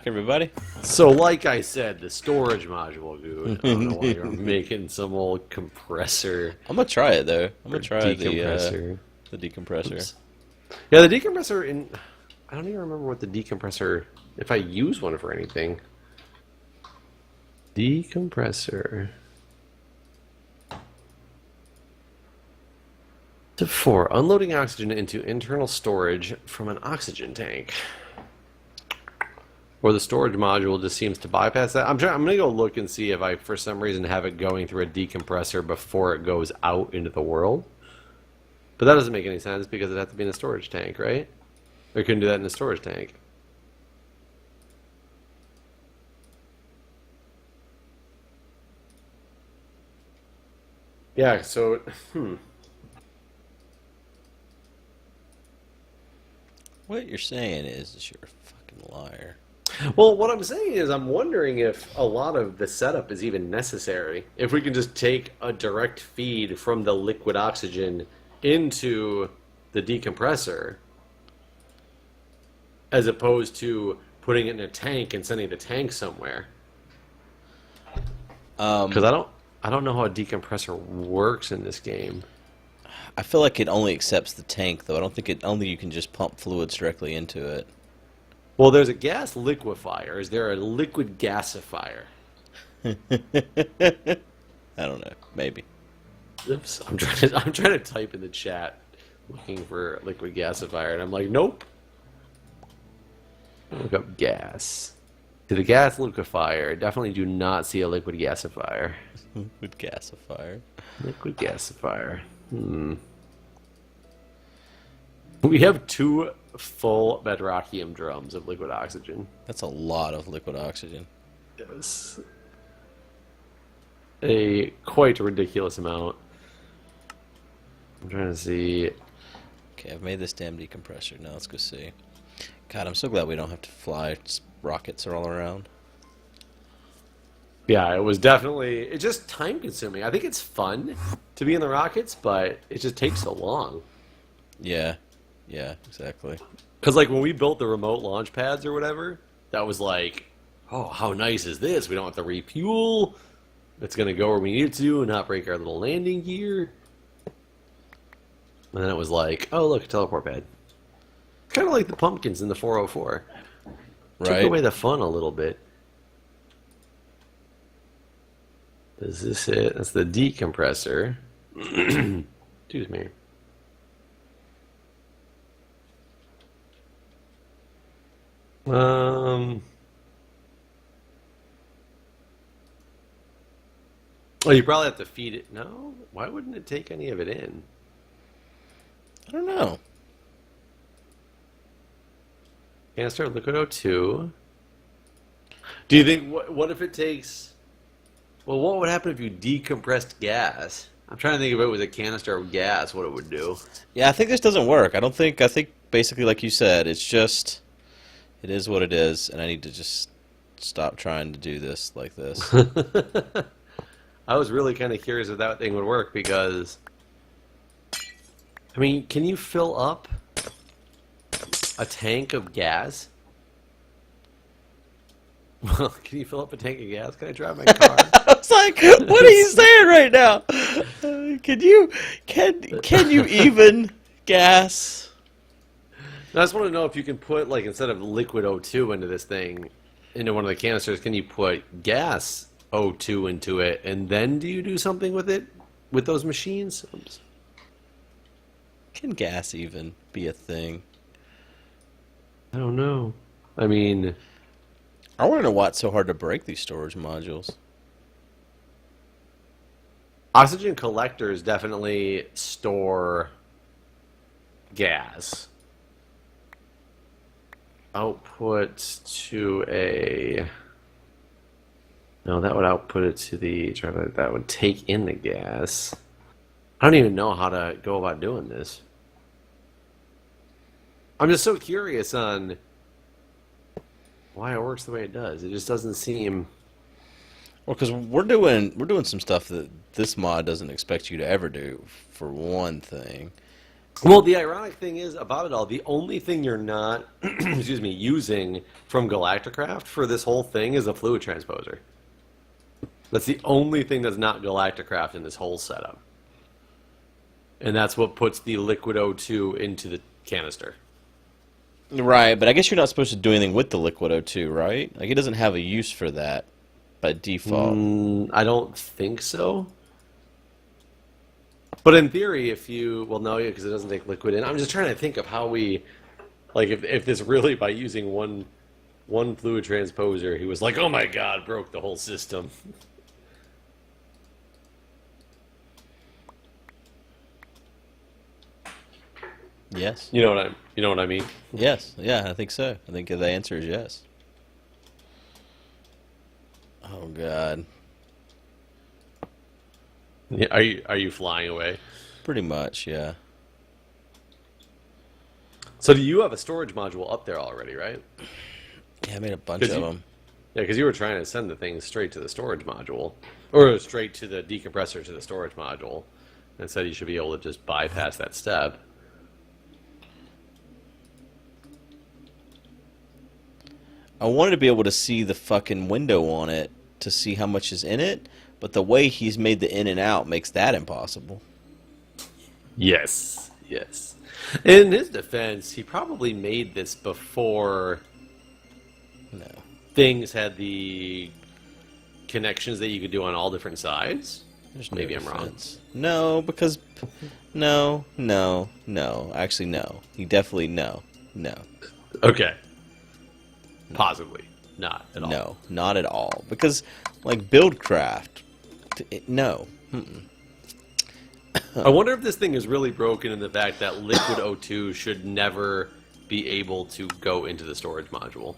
back, everybody. So, like I said, the storage module, Guude. I don't know why you're making some old compressor. I'm gonna try it though. I'm gonna try decompressor. the decompressor. Oops. Yeah, the decompressor. I don't even remember what the decompressor. If I use one for anything. Decompressor. Tip 4. Unloading oxygen into internal storage from an oxygen tank. Or the storage module just seems to bypass that. I'm going to go look and see if I, for some reason, have it going through a decompressor before it goes out into the world. But that doesn't make any sense because it has to be in a storage tank, right? Or you couldn't do that in a storage tank. Yeah, so... What you're saying is you're a fucking liar. Well, what I'm saying is I'm wondering if a lot of the setup is even necessary. If we can just take a direct feed from the liquid oxygen into the decompressor as opposed to putting it in a tank and sending the tank somewhere. Because I don't know how a decompressor works in this game. I feel like it only accepts the tank, though. I don't think you can just pump fluids directly into it. Well, there's a gas liquefier. Is there a liquid gasifier? I don't know. Maybe. Oops. I'm trying to type in the chat looking for liquid gasifier, and I'm like, nope. Look up gas. To the gas liquefier, definitely do not see a liquid gasifier. Liquid gasifier. Liquid gasifier. We have 2 full bedrockium drums of liquid oxygen. That's a lot of liquid oxygen. Yes. A quite ridiculous amount. I'm trying to see. Okay, I've made this damn decompressor. Now let's go see. God, I'm so glad we don't have to fly. Just rockets are all around. Yeah, it was definitely... It's just time-consuming. I think it's fun to be in the rockets, but it just takes so long. Yeah. Yeah, exactly. Because, like, when we built the remote launch pads or whatever, that was like, oh, how nice is this? We don't have to refuel. It's going to go where we need it to and not break our little landing gear. And then it was like, oh, look, a teleport pad. Kind of like the pumpkins in the 404. Right. Took away the fun a little bit. Is this it? That's the decompressor. Excuse me. Oh, you probably have to feed it. No? Why wouldn't it take any of it in? I don't know. Canister liquid O2. Do you think, what if it takes... Well, what would happen if you decompressed gas? I'm trying to think if it was a canister of gas, what it would do. Yeah, I think this doesn't work. I think basically like you said, it's just... It is what it is, and I need to just stop trying to do this like this. I was really kind of curious if that thing would work because... I mean, can you fill up a tank of gas? Well, can you fill up a tank of gas? Can I drive my car? I was like, what are you saying right now? Can you even gas? I just want to know if you can put, like, instead of liquid O2 into this thing, into one of the canisters, can you put gas O2 into it, and then do you do something with it, with those machines? Oops. Can gas even be a thing? I don't know. I mean... I want to know why it's so hard to break these storage modules. Oxygen collectors definitely store gas. Output to a... No, that would output it to the... That would take in the gas. I don't even know how to go about doing this. I'm just so curious on why it works the way it does. It just doesn't seem... Well, because we're doing some stuff that this mod doesn't expect you to ever do, for one thing. Well, the ironic thing is about it all, the only thing you're not, excuse me, using from Galacticraft for this whole thing is a fluid transposer. That's the only thing that's not Galacticraft in this whole setup. And that's what puts the liquid O2 into the canister. Right, but I guess you're not supposed to do anything with the liquid O2, right? Like, it doesn't have a use for that by default. I don't think so. But in theory, if you... Well, no, because it doesn't take liquid in. I'm just trying to think of how we... Like, if this really, by using one fluid transposer, he was like, oh my god, broke the whole system. Yes. You know what I mean? Yes. Yeah, I think so. I think the answer is yes. Oh god. Yeah, are you flying away? Pretty much, yeah. So do you have a storage module up there already, right? Yeah, I made a bunch of them. Yeah, because you were trying to send the thing straight to the storage module, or straight to the decompressor to the storage module, and said you should be able to just bypass that step. I wanted to be able to see the fucking window on it to see how much is in it, but the way he's made the in and out makes that impossible. Yes, yes. In his defense, he probably made this before No. things had the connections that you could do on all different sides. There's no Maybe I'm wrong. defense. No, because... No. Actually, no. He definitely... No. Okay. Possibly. Not at all. No, not at all. Because, like, BuildCraft... No. I wonder if this thing is really broken in the fact that liquid O2 should never be able to go into the storage module.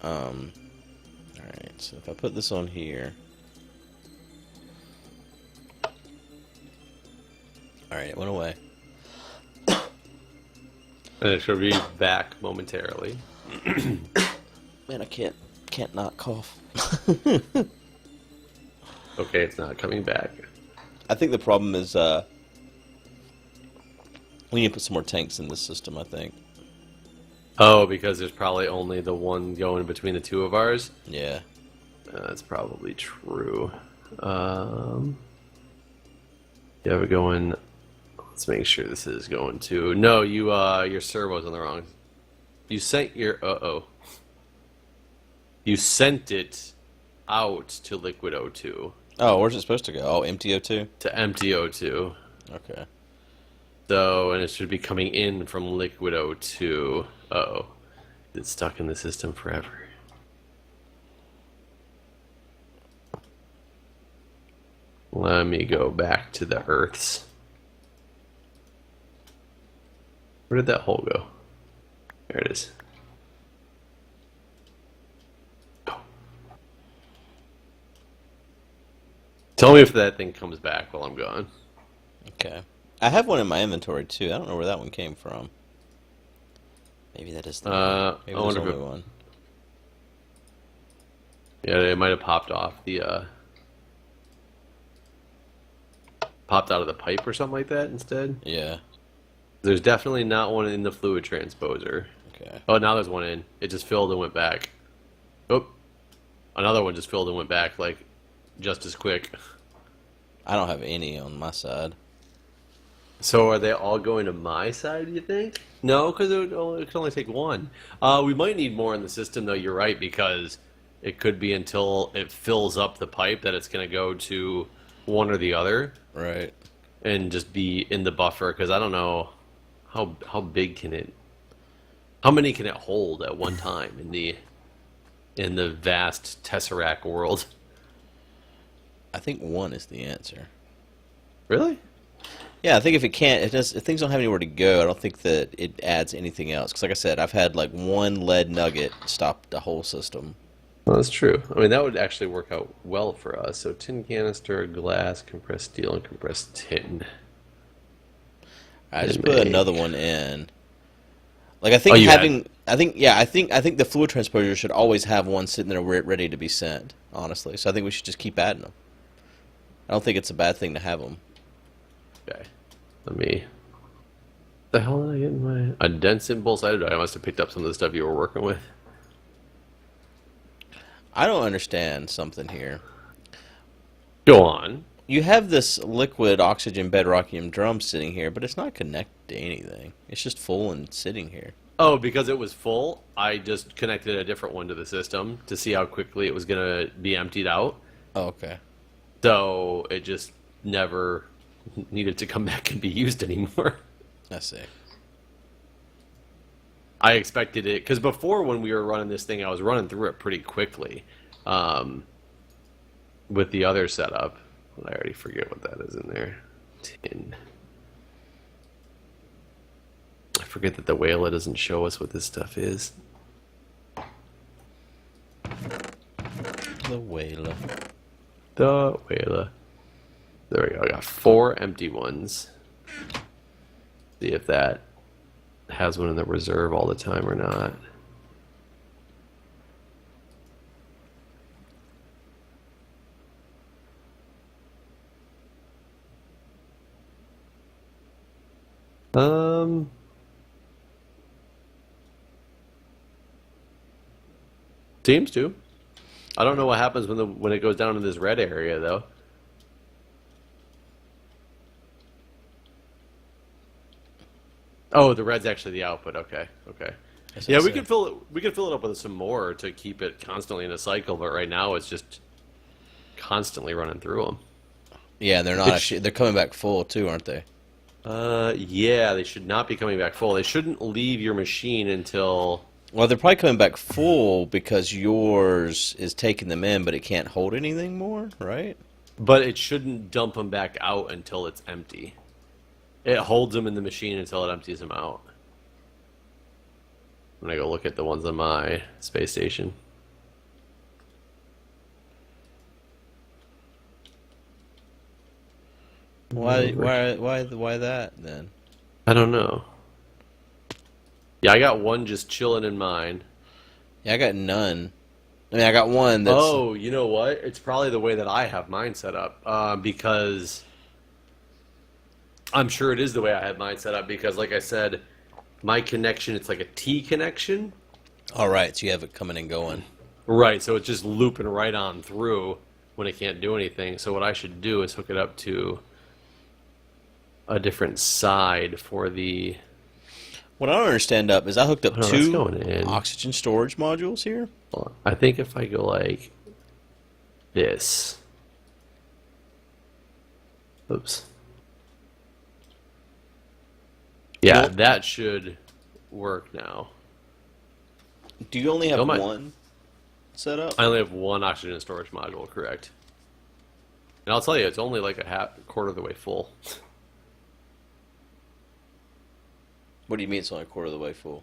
Alright, so if I put this on here... Alright, it went away. And it should be back momentarily. Man, I can't not cough. Okay, it's not coming back. I think the problem is, we need to put some more tanks in this system, I think. Oh, because there's probably only the one going between the two of ours? Yeah. That's probably true. You have it going... Let's make sure this is going to... No, your servo's on the wrong... You sent your... Uh-oh. You sent it out to liquid O2. Oh, where's it supposed to go? Oh, empty O2? To empty O2. Okay. So, and it should be coming in from liquid O2. Uh-oh. It's stuck in the system forever. Let me go back to the Earths. Where did that hole go? There it is. Oh. Tell me if that thing comes back while I'm gone. Okay. I have one in my inventory, too. I don't know where that one came from. Maybe that is the one. Maybe there's only one. Yeah, it might have popped off the, popped out of the pipe or something like that instead. Yeah. There's definitely not one in the fluid transposer. Okay. Oh, now there's one in. It just filled and went back. Oh, another one just filled and went back, like, just as quick. I don't have any on my side. So are they all going to my side, do you think? No, because it could only take one. We might need more in the system, though, you're right, because it could be until it fills up the pipe that it's going to go to one or the other. Right. And just be in the buffer, because I don't know how big can it... How many can it hold at one time in the vast Tesseract world? I think one is the answer. Really? Yeah, I think if it can't, if things don't have anywhere to go, I don't think that it adds anything else. Because like I said, I've had like one lead nugget stop the whole system. Well, that's true. I mean, that would actually work out well for us. So tin canister, glass, compressed steel, and compressed tin. I just put another one in. Like I think I think the fluid transposer should always have one sitting there ready to be sent. honestly. So I think we should just keep adding them. I don't think it's a bad thing to have them. Okay. Let me... The hell did I get in my... A dense impulse? I must have picked up some of the stuff you were working with. I don't understand something here. Go on. You have this liquid oxygen bedrockium drum sitting here, but it's not connected to anything. It's just full and sitting here. Oh, because it was full, I just connected a different one to the system to see how quickly it was going to be emptied out. Oh, okay. So it just never needed to come back and be used anymore. I see. I expected it, because before when we were running this thing, I was running through it pretty quickly with the other setup. I already forget what that is in there. Tin. I forget that the Wayla doesn't show us what this stuff is. The Wayla. The Wayla. There we go. I got 4 empty ones. See if that has one in the reserve all the time or not. Seems to. I don't know what happens when it goes down in this red area though. Oh, the red's actually the output. Okay, okay. Yeah, we could fill it. We could fill it up with some more to keep it constantly in a cycle. But right now, it's just constantly running through them. Yeah, they're not actually. They're coming back full too, aren't they? Yeah, they should not be coming back full. They shouldn't leave your machine until. Well, they're probably coming back full because yours is taking them in, but it can't hold anything more, right? But it shouldn't dump them back out until it's empty. It holds them in the machine until it empties them out. I'm gonna go look at the ones on my space station. Why that then? I don't know. Yeah, I got one just chilling in mine. Yeah, I got none. I mean, I got one that's... Oh, you know what? It's probably the way that I have mine set up. Because... I'm sure it is the way I have mine set up. Because, like I said, my connection, it's like a T connection. All right, so you have it coming and going. Right, so it's just looping right on through when it can't do anything. So what I should do is hook it up to a different side for the... What I don't understand is I hooked up that's 2 going in. oxygen storage modules here. I think if I go like this. Oops. Yeah, Well, that should work now. Do you only have Oh, my- one set up? I only have one oxygen storage module, correct? And I'll tell you, it's only like a quarter of the way full. What do you mean it's only a quarter of the way full?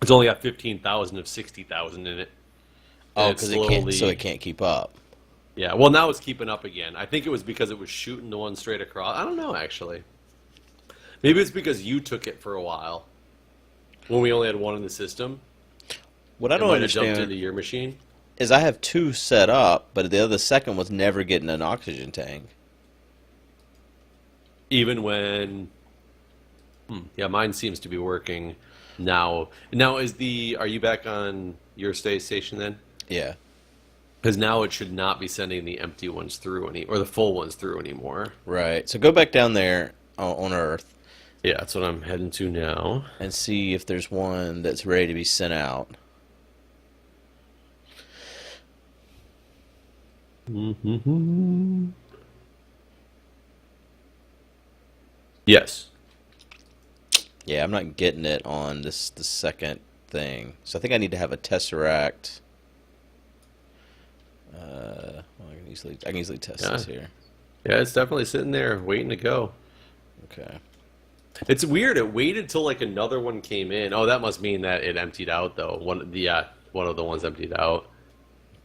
It's only got 15,000 of 60,000 in it. Oh, And because it can't keep up. Yeah, well, now it's keeping up again. I think it was because it was shooting the one straight across. I don't know, actually. Maybe it's because you took it for a while when we only had one in the system. What I don't It might have jumped understand into your machine. is I have 2 set up, but the second was never getting an oxygen tank. Even when... yeah, mine seems to be working now. Now, are you back on your space station then? Yeah. Because now it should not be sending the empty ones through or the full ones through anymore. Right. So go back down there on Earth Yeah, that's what I'm heading to now. and see if there's one that's ready to be sent out. Yes. Yeah, I'm not getting it on the second thing. So I think I need to have a Tesseract. Well, I can easily test this here. Yeah, it's definitely sitting there waiting to go. Okay. It's weird. It waited till like another one came in. Oh, that must mean that it emptied out though. One of the ones emptied out.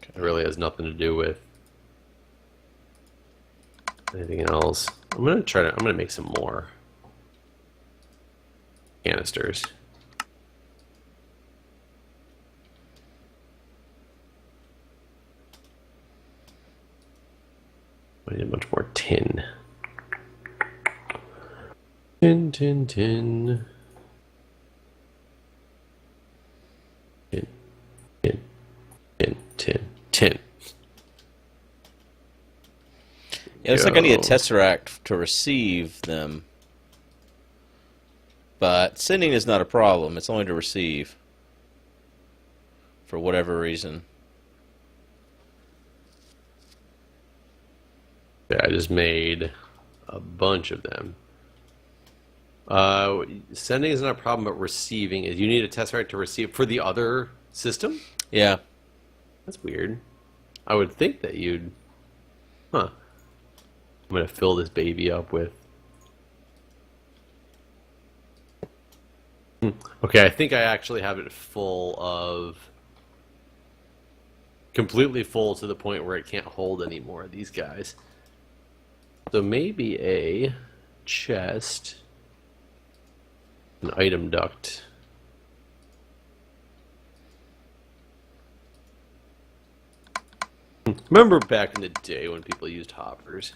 Okay. It really has nothing to do with anything else. I'm gonna make some more canisters. I need much more tin. Tin, tin, tin. Tin, tin, tin, tin, tin. Yeah, it looks like I need a tesseract to receive them. But sending is not a problem. It's only to receive. For whatever reason. Yeah, I just made a bunch of them. Sending is not a problem, but receiving is. You need a tesseract to receive for the other system? Yeah. That's weird. I would think that you'd... Huh. I'm going to fill this baby up with... Okay, I think I actually have it full of... Completely full to the point where it can't hold any more of these guys. So maybe a chest... An item duct. Remember back in the day when people used hoppers?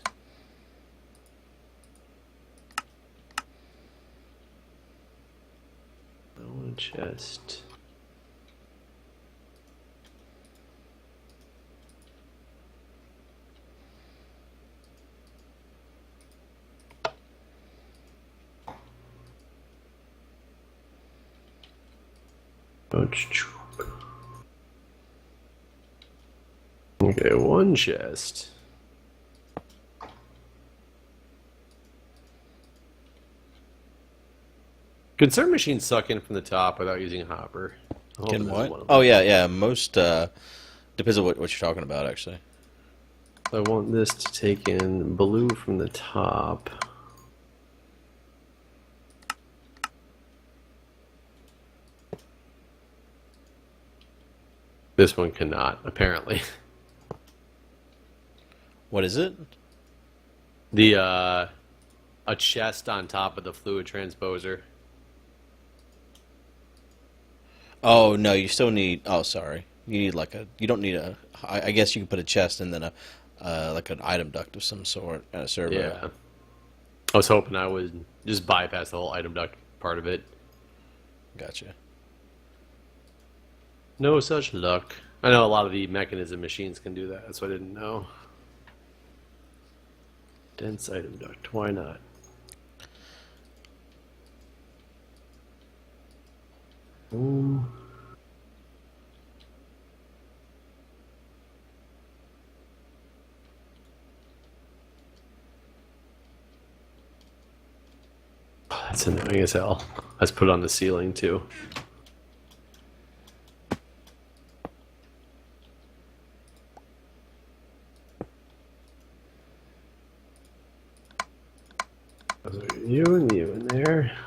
One chest. Okay, one chest. Can certain machines suck in from the top without using a hopper? Can what? Oh, yeah, yeah. Most, depends on what you're talking about, actually. I want this to take in blue from the top. This one cannot, apparently. What is it? The, a chest on top of the fluid transposer. Oh, no, you still need... Oh, sorry. You need like a... You don't need a... I guess you can put a chest and then a... like an item duct of some sort and a servo. Yeah. I was hoping I would just bypass the whole item duct part of it. Gotcha. No such luck. I know a lot of the mechanism machines can do that. That's what I didn't know. Dense item duct. Why not? Boom. Oh, that's annoying as hell. Let's put it on the ceiling too. You and you in there.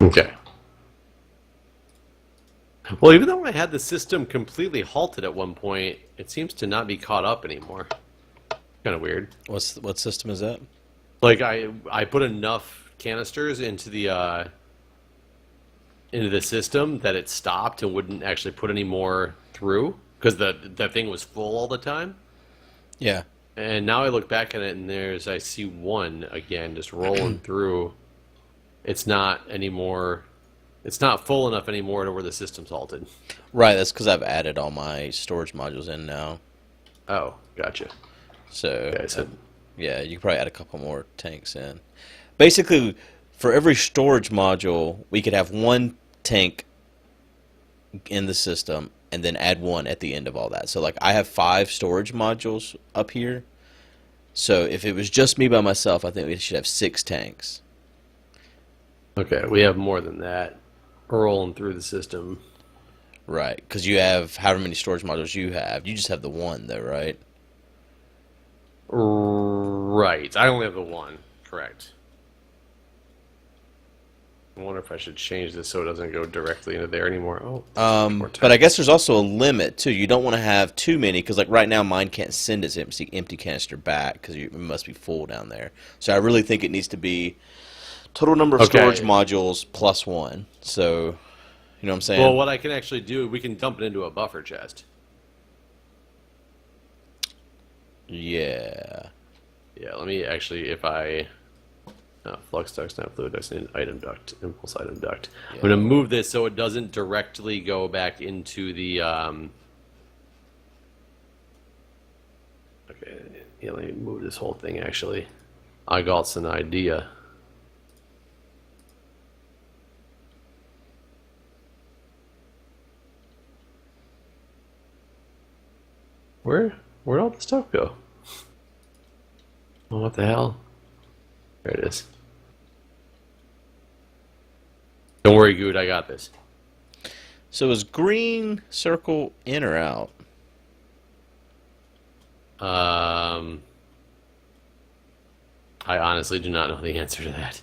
Okay. Well, even though I had the system completely halted at one point, it seems to not be caught up anymore. Kind of weird. What system is that? Like I put enough canisters into the system that it stopped and wouldn't actually put any more through because the thing was full all the time. Yeah. And now I look back at it and I see one again just rolling through. It's not anymore. It's not full enough anymore to where the system's halted. Right, that's because I've added all my storage modules in now. Oh, gotcha. So, Okay, yeah, you can probably add a couple more tanks in. Basically, for every storage module, we could have one tank in the system and then add one at the end of all that. So, like, I have 5 storage modules up here. So, if it was just me by myself, I think we should have 6 tanks. Okay, we have more than that rolling through the system. Right, because you have however many storage modules you have. You just have the one, though, right? Right. I only have the one. Correct. I wonder if I should change this so it doesn't go directly into there anymore. Oh, but I guess there's also a limit, too. You don't want to have too many, because like right now mine can't send its empty canister back because it must be full down there. So I really think it needs to be Total number of Okay. storage modules plus 1. So, you know what I'm saying? Well, what I can actually do, we can dump it into a buffer chest. Yeah. Yeah, let me actually, if I... flux ducts, not fluid ducts, and item duct, impulse item duct. Yeah. I'm going to move this so it doesn't directly go back into the... Okay, yeah, let me move this whole thing, actually. I got an idea. Where'd all the stuff go? Oh, what the hell? There it is. Don't worry, Guude, I got this. So is green circle in or out? I honestly do not know the answer to that.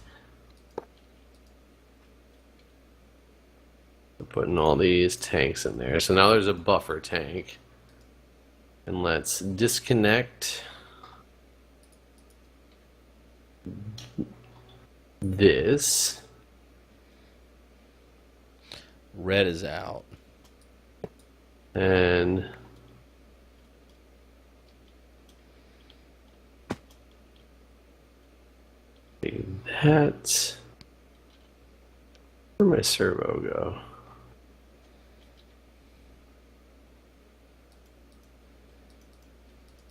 We're putting all these tanks in there. So now there's a buffer tank. And let's disconnect this. Red is out. And that. Where'd my servo go?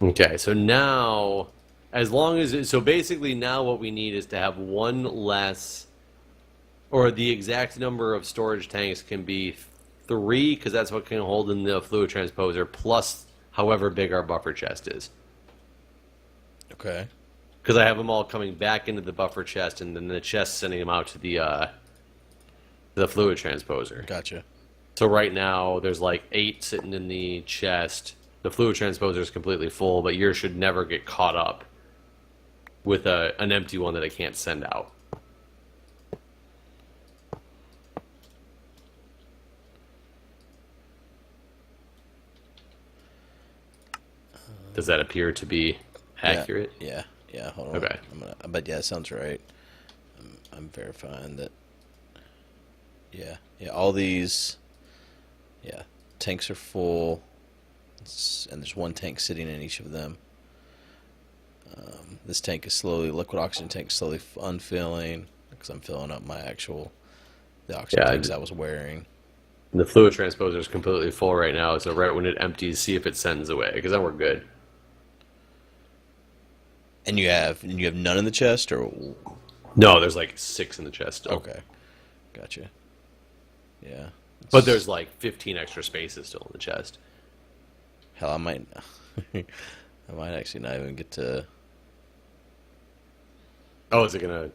Okay, so now, as long as so basically now what we need is to have one less, or the exact number of storage tanks can be 3, because that's what can hold in the fluid transposer, plus however big our buffer chest is. Okay. Because I have them all coming back into the buffer chest, and then the chest sending them out to the fluid transposer. Gotcha. So right now there's like 8 sitting in the chest. The fluid transposer is completely full, but yours should never get caught up with an empty one that it can't send out. Does that appear to be accurate? Yeah. Hold on. Okay. But yeah, it sounds right. I'm verifying that. Yeah. All these. Yeah, tanks are full. And there's one tank sitting in each of them. This tank is liquid oxygen tank is slowly unfilling because I'm filling up the oxygen tanks I was wearing. The fluid transposer is completely full right now, so right when it empties, see if it sends away, because then we're good. And you have none in the chest, or no? There's like 6 in the chest still. Okay, gotcha. Yeah, but there's like 15 extra spaces still in the chest. Hell, I might actually not even get to. Oh, is it gonna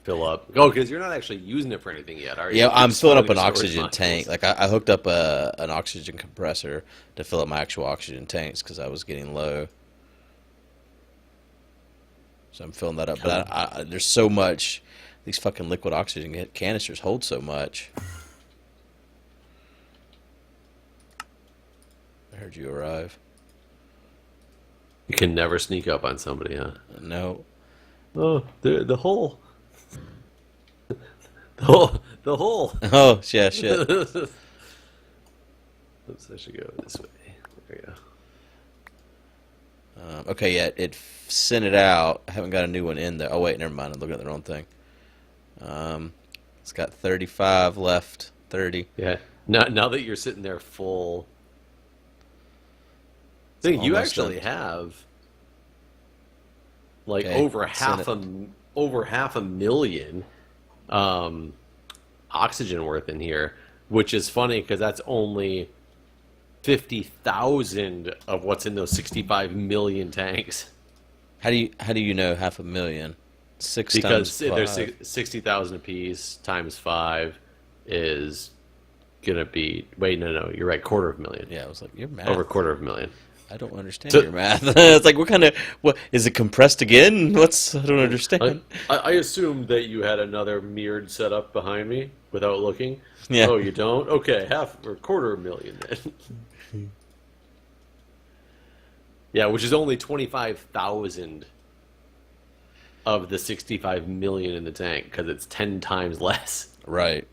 fill up? Oh, because you're not actually using it for anything yet, are you? Yeah, I'm filling up an oxygen tank. Like I hooked up an oxygen compressor to fill up my actual oxygen tanks because I was getting low. So I'm filling that up. But there's so much. These fucking liquid oxygen canisters hold so much. I heard you arrive. You can never sneak up on somebody, huh? No. Oh, the hole. The hole. Oh, yeah, shit. Oops, I should go this way. There we go. Okay, yeah, it sent it out. I haven't got a new one in there. Oh, wait, never mind. I'm looking at the wrong thing. It's got 35 left. 30. Yeah. Now that you're sitting there full... I think you actually have like over half a million oxygen worth in here, which is funny because that's only 50,000 of what's in those 65 million tanks. How do you know 500,000? 6 because times 5. There's 60,000 apiece times 5 is gonna be no, you're right, 250,000. Yeah, I was like, you're mad. Over 250,000. I don't understand your math. It's like, what is it compressed again? I don't understand. I assumed that you had another mirrored setup behind me without looking. Yeah. Oh, you don't? Okay, 250,000 then. Yeah, which is only 25,000 of the 65 million in the tank because it's 10 times less. Right.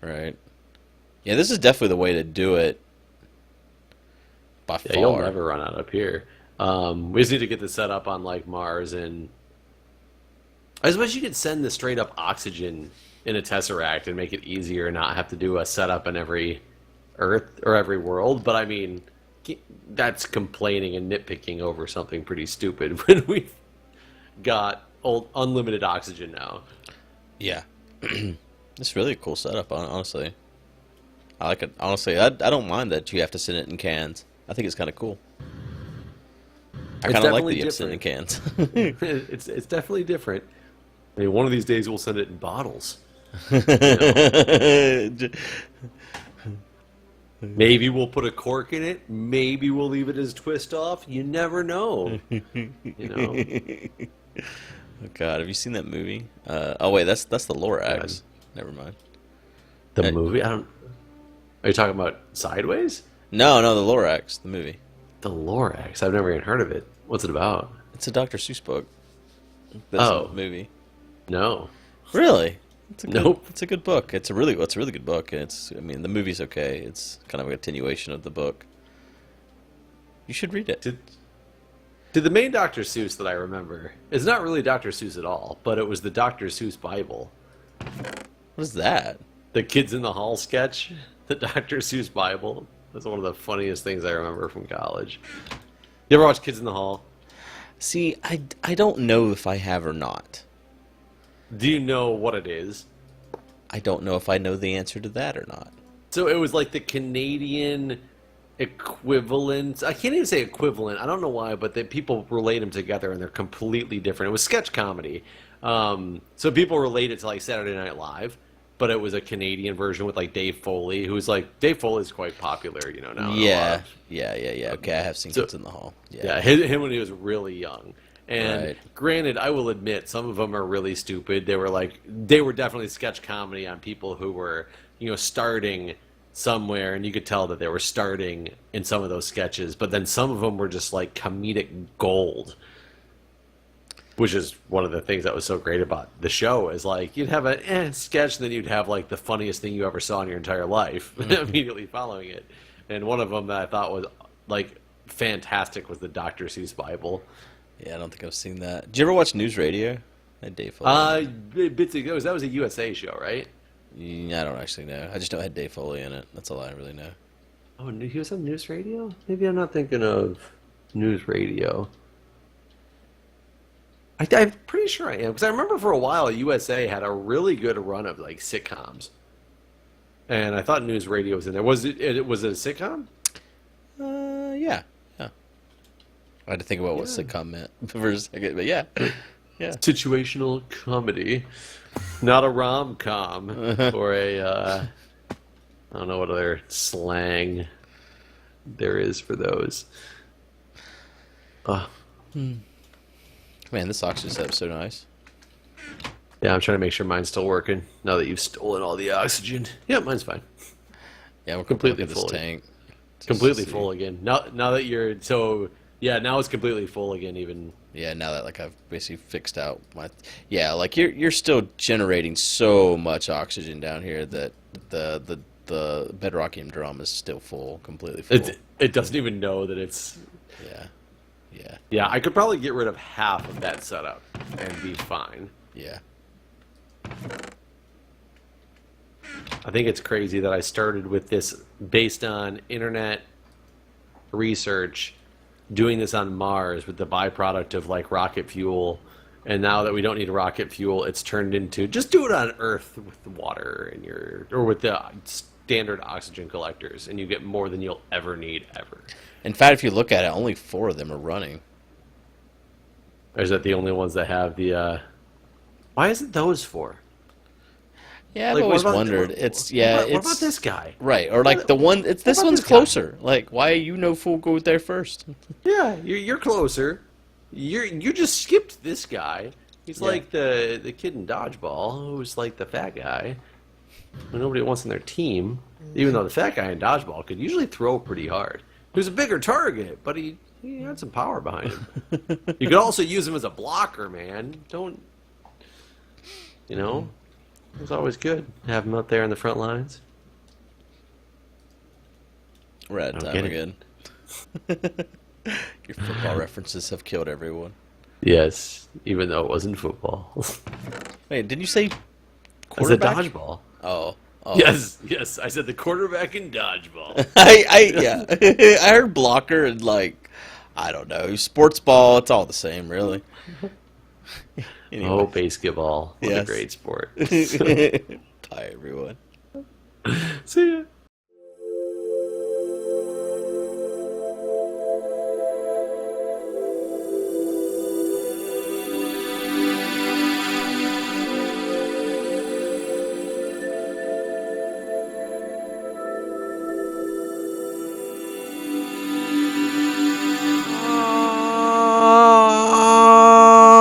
Right. Yeah, this is definitely the way to do it by far. Yeah, you'll never run out up here. We just need to get this set up on like Mars, and I suppose you could send the straight up oxygen in a tesseract and make it easier and not have to do a setup in every Earth or every world. But I mean, that's complaining and nitpicking over something pretty stupid when we've got unlimited oxygen now. Yeah. It's really a cool setup, honestly. I like it. Honestly, I don't mind that you have to send it in cans. I think it's kind of cool. I kind of like that you have to send it in cans. It's definitely different. I mean, one of these days we'll send it in bottles. Maybe we'll put a cork in it. Maybe we'll leave it as twist off. You never know. Oh God, have you seen that movie? Oh wait, that's the Lorax. Never mind. The movie? Are you talking about Sideways? No, the Lorax, the movie. The Lorax. I've never even heard of it. What's it about? It's a Dr. Seuss book. That's a movie. No. Really? Nope. It's a good book. It's a really good book. And I mean, the movie's okay. It's kind of a continuation of the book. You should read it. Did the main Dr. Seuss that I remember is not really Dr. Seuss at all, but it was the Dr. Seuss Bible. What is that? The Kids in the Hall sketch, the Dr. Seuss Bible. That's one of the funniest things I remember from college. You ever watch Kids in the Hall? See, I don't know if I have or not. Do you know what it is? I don't know if I know the answer to that or not. So it was like the Canadian equivalent. I can't even say equivalent. I don't know why, but people relate them together and they're completely different. It was sketch comedy. So people relate it to like Saturday Night Live, but it was a Canadian version with like Dave Foley, who's like, Dave Foley's quite popular, now. Yeah. Okay, I have seen Kids in the Hall. Yeah, him when he was really young. And right. Granted, I will admit, some of them are really stupid. They were definitely sketch comedy on people who were, starting somewhere, and you could tell that they were starting in some of those sketches. But then some of them were just like comedic gold, which is one of the things that was so great about the show. Is like you'd have a sketch, and then you'd have like the funniest thing you ever saw in your entire life immediately following it. And one of them that I thought was like fantastic was the Dr. Seuss Bible. Yeah, I don't think I've seen that. Did you ever watch News Radio? That Dave Foley. Bits ago. That was a USA show, right? I don't actually know. I just know it had Dave Foley in it. That's all I really know. Oh, he was on News Radio? Maybe I'm not thinking of News Radio. I'm pretty sure I am, because I remember for a while USA had a really good run of like sitcoms, and I thought News Radio was in there. Was it a sitcom? Yeah. I had to think about what sitcom meant for a second, but yeah. Situational comedy, not a rom-com or a I don't know what other slang there is for those. Man, this oxygen setup's so nice. Yeah, I'm trying to make sure mine's still working now that you've stolen all the oxygen. Yeah, mine's fine. Yeah, we're completely full. This tank. Completely full again. Now that you're now it's completely full again. Even now that like I've basically fixed out my you're still generating so much oxygen down here that the bedrockium drum is still completely full. It doesn't even know that it's yeah. I could probably get rid of half of that setup and be fine. Yeah. I think it's crazy that I started with this based on internet research, doing this on Mars with the byproduct of like rocket fuel, and now that we don't need rocket fuel, it's turned into just do it on Earth with the water or with the standard oxygen collectors, and you get more than you'll ever need ever. In fact, if you look at it, only 4 of them are running. Or is that the only ones that have the? Why isn't those 4? Yeah, I've always wondered. What about this guy? Right, or like the one. This one's closer. Like, why you no fool go there first? Yeah, you're closer. You just skipped this guy. He's like the kid in Dodgeball, who's like the fat guy who nobody wants on their team. Even though the fat guy in Dodgeball could usually throw pretty hard. He was a bigger target, but he he had some power behind him. You could also use him as a blocker, man. Don't, you know? It was always good to have him out there in the front lines. We're at time again. Your football references have killed everyone. Yes, even though it wasn't football. Wait, didn't you say It's a quarterback? dodgeball. Oh. Yes, I said the quarterback in dodgeball. Yeah. I heard blocker and I don't know, sports ball. It's all the same, really. Anyway. Oh, basketball. What a Yes. great sport. Bye, everyone. See ya.